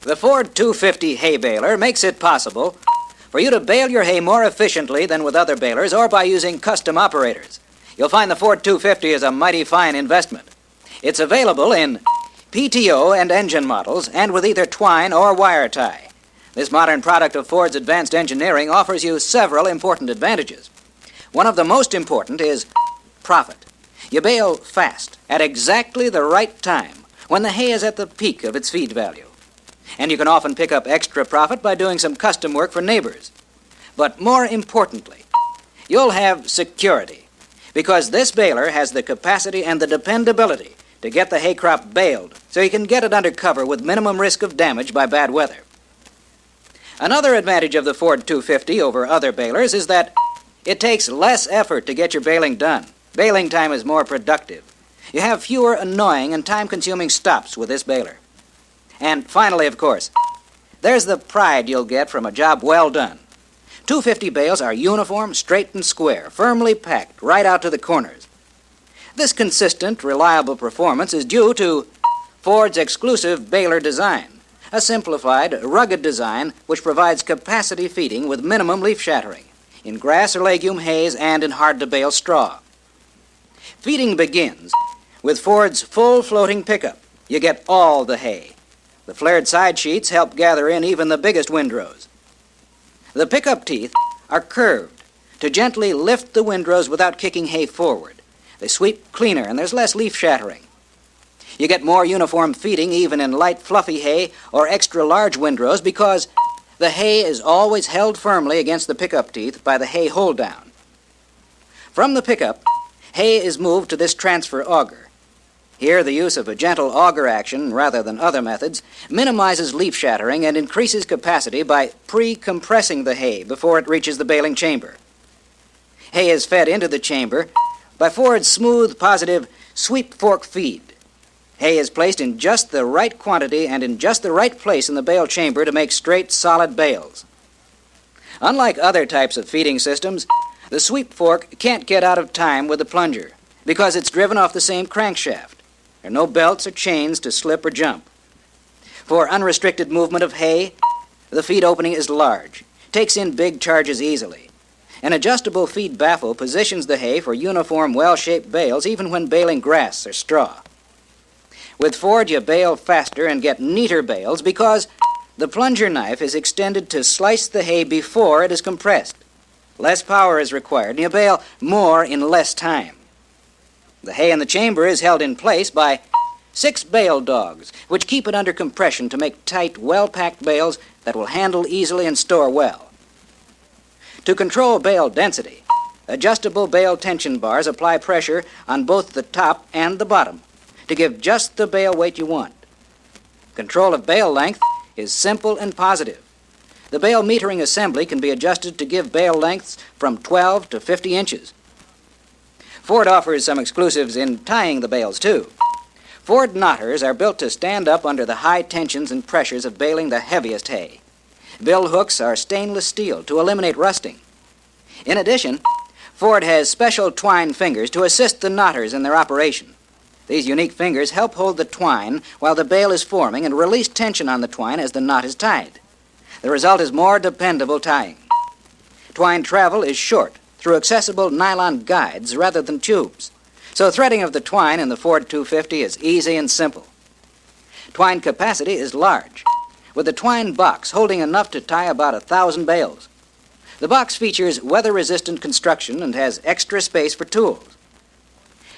The Ford 250 hay baler makes it possible for you to bale your hay more efficiently than with other balers or by using custom operators. You'll find the Ford 250 is a mighty fine investment. It's available in PTO and engine models and with either twine or wire tie. This modern product of Ford's advanced engineering offers you several important advantages. One of the most important is profit. You bale fast, at exactly the right time, when the hay is at the peak of its feed value. And you can often pick up extra profit by doing some custom work for neighbors. But more importantly, you'll have security, because this baler has the capacity and the dependability to get the hay crop baled so you can get it under cover with minimum risk of damage by bad weather. Another advantage of the Ford 250 over other balers is that it takes less effort to get your baling done. Baling time is more productive. You have fewer annoying and time-consuming stops with this baler. And finally, of course, there's the pride you'll get from a job well done. 250 bales are uniform, straight and square, firmly packed right out to the corners. This consistent, reliable performance is due to Ford's exclusive Baler Design, a simplified, rugged design which provides capacity feeding with minimum leaf shattering in grass or legume hays and in hard-to-bale straw. Feeding begins with Ford's full floating pickup. You get all the hay. The flared side sheets help gather in even the biggest windrows. The pickup teeth are curved to gently lift the windrows without kicking hay forward. They sweep cleaner and there's less leaf shattering. You get more uniform feeding even in light, fluffy hay or extra large windrows because the hay is always held firmly against the pickup teeth by the hay hold-down. From the pickup, hay is moved to this transfer auger. Here, the use of a gentle auger action, rather than other methods, minimizes leaf shattering and increases capacity by pre-compressing the hay before it reaches the baling chamber. Hay is fed into the chamber by Ford's smooth, positive sweep fork feed. Hay is placed in just the right quantity and in just the right place in the bale chamber to make straight, solid bales. Unlike other types of feeding systems, the sweep fork can't get out of time with the plunger because it's driven off the same crankshaft. There are no belts or chains to slip or jump. For unrestricted movement of hay, the feed opening is large, takes in big charges easily. An adjustable feed baffle positions the hay for uniform, well-shaped bales even when baling grass or straw. With Ford, you bale faster and get neater bales because the plunger knife is extended to slice the hay before it is compressed. Less power is required, and you bale more in less time. The hay in the chamber is held in place by 6 bale dogs, which keep it under compression to make tight, well-packed bales that will handle easily and store well. To control bale density, adjustable bale tension bars apply pressure on both the top and the bottom to give just the bale weight you want. Control of bale length is simple and positive. The bale metering assembly can be adjusted to give bale lengths from 12 to 50 inches. Ford offers some exclusives in tying the bales, too. Ford knotters are built to stand up under the high tensions and pressures of baling the heaviest hay. Bill hooks are stainless steel to eliminate rusting. In addition, Ford has special twine fingers to assist the knotters in their operation. These unique fingers help hold the twine while the bale is forming and release tension on the twine as the knot is tied. The result is more dependable tying. Twine travel is short through accessible nylon guides rather than tubes, so threading of the twine in the Ford 250 is easy and simple. Twine capacity is large, with the twine box holding enough to tie about 1,000 bales. The box features weather-resistant construction and has extra space for tools.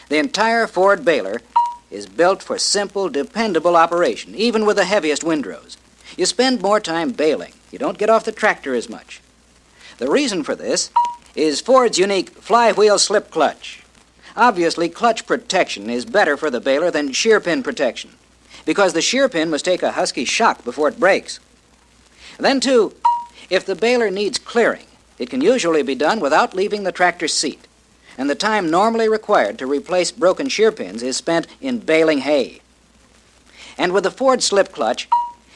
The entire Ford baler is built for simple, dependable operation, even with the heaviest windrows. You spend more time baling. You don't get off the tractor as much. The reason for this is Ford's unique Flywheel slip clutch. Obviously, clutch protection is better for the baler than shear pin protection, because the shear pin must take a husky shock before it breaks. Then, too, if the baler needs clearing, it can usually be done without leaving the tractor seat, and the time normally required to replace broken shear pins is spent in baling hay. And with the Ford slip clutch,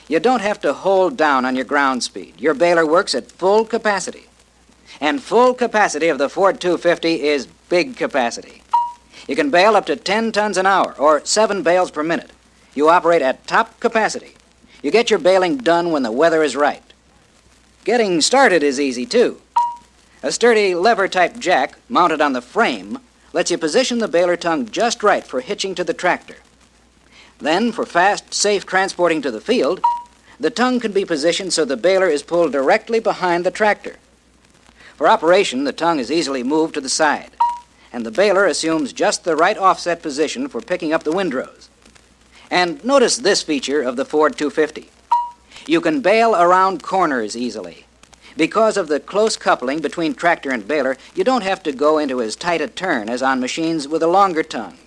you don't have to hold down on your ground speed. Your baler works at full capacity. And full capacity of the Ford 250 is big capacity. You can bale up to 10 tons an hour, or 7 bales per minute. You operate at top capacity. You get your baling done when the weather is right. Getting started is easy, too. A sturdy lever-type jack mounted on the frame lets you position the baler tongue just right for hitching to the tractor. Then, for fast, safe transporting to the field, the tongue can be positioned so the baler is pulled directly behind the tractor. For operation, the tongue is easily moved to the side, and the baler assumes just the right offset position for picking up the windrows. And notice this feature of the Ford 250. You can bale around corners easily. Because of the close coupling between tractor and baler, you don't have to go into as tight a turn as on machines with a longer tongue.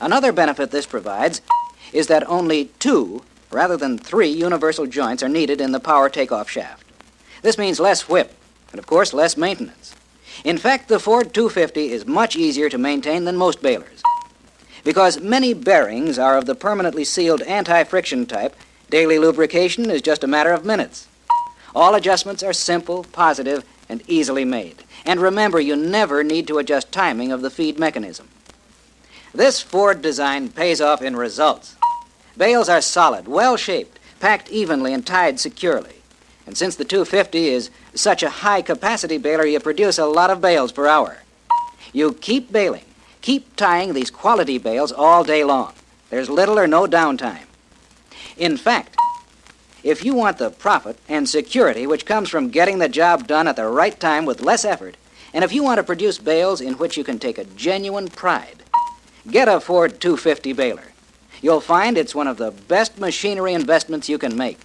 Another benefit this provides is that only 2 rather than 3 universal joints are needed in the power takeoff shaft. This means less whip and, of course, less maintenance. In fact, the Ford 250 is much easier to maintain than most balers. Because many bearings are of the permanently sealed anti-friction type, daily lubrication is just a matter of minutes. All adjustments are simple, positive, and easily made. And remember, you never need to adjust timing of the feed mechanism. This Ford design pays off in results. Bales are solid, well-shaped, packed evenly and tied securely. And since the 250 is such a high-capacity baler, you produce a lot of bales per hour. You keep baling, keep tying these quality bales all day long. There's little or no downtime. In fact, if you want the profit and security which comes from getting the job done at the right time with less effort, and if you want to produce bales in which you can take a genuine pride, get a Ford 250 baler. You'll find it's one of the best machinery investments you can make.